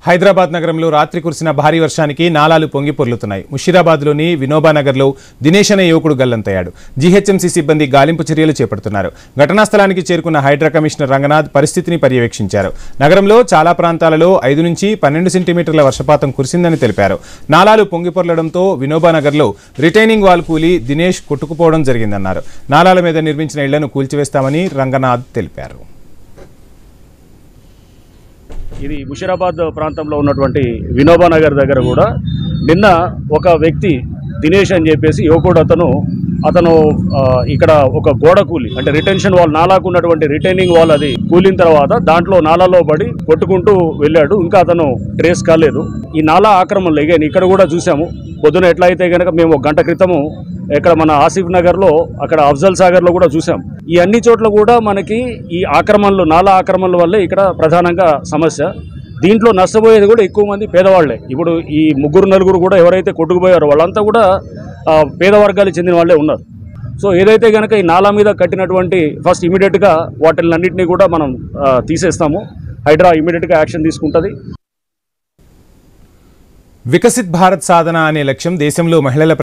హైదరాబాద్ నగరంలో రాత్రి కురిసిన భారీ వర్షానికి నాలాలు పొంగి పొర్లుతున్నాయి. ముషీరాబాద్లోని వినోబా నగర్లో దినేష్ అనే యువకుడు గల్లంతయ్యాడు. జీహెచ్ఎంసీ సిబ్బంది గాలింపు చర్యలు చేపడుతున్నారు. ఘటనా స్థలానికి చేరుకున్న హైడ్రా కమిషనర్ రంగనాథ్ పరిస్థితిని పర్యవేక్షించారు. నగరంలో చాలా ప్రాంతాలలో 5 నుంచి 12 సెంటీమీటర్ల వర్షపాతం కురిసిందని తెలిపారు. నాలాలు పొంగి పొర్లడంతో వినోబా నగర్లో రిటైనింగ్ వాల్ కూలి దినేష్ కొట్టుకుపోవడం జరిగిందన్నారు. నాలాల మీద నిర్మించిన ఇళ్లను కూల్చివేస్తామని రంగనాథ్ తెలిపారు. ఇది ముషీరాబాద్ ప్రాంతంలో ఉన్నటువంటి వినోబా నగర్ దగ్గర కూడా నిన్న ఒక వ్యక్తి దినేష్ అని చెప్పేసి యువకుడు అతను ఇక్కడ ఒక గోడ కూలి అంటే రిటెన్షన్ వాల్ నాలాకు ఉన్నటువంటి రిటైనింగ్ వాల్ అది కూలిన తర్వాత దాంట్లో నాలాలో పడి కొట్టుకుంటూ వెళ్ళాడు. ఇంకా అతను ట్రేస్ కాలేదు. ఈ నాలా ఆక్రమణలు ఎగైన్ ఇక్కడ కూడా చూసాము. పొద్దున ఎట్లా అయితే కనుక మేము 1 గంట క్రితము ఇక్కడ మన ఆసిఫ్ నగర్లో అక్కడ అఫ్జల్ సాగర్లో కూడా చూసాం. ఈ అన్ని చోట్ల కూడా మనకి ఈ ఆక్రమణలు నాలా ఆక్రమణల వల్లే ఇక్కడ ప్రధానంగా సమస్య. దీంట్లో నష్టపోయేది కూడా ఎక్కువ మంది పేదవాళ్లే. ఇప్పుడు ఈ 3-4 కూడా ఎవరైతే కొట్టుకుపోయారో వాళ్ళంతా కూడా పేద వర్గాలకు చెందిన వాళ్ళే ఉన్నారు. సో ఏదైతే కనుక ఈ నాలా మీద కట్టినటువంటి ఫస్ట్ ఇమీడియట్గా వాటిలన్నింటినీ కూడా మనం తీసేస్తాము. హైడ్రా ఇమీడియట్గా యాక్షన్ తీసుకుంటుంది. వికసిత్ భారత్ సాధన అనే లక్ష్యం దేశంలో మహిళల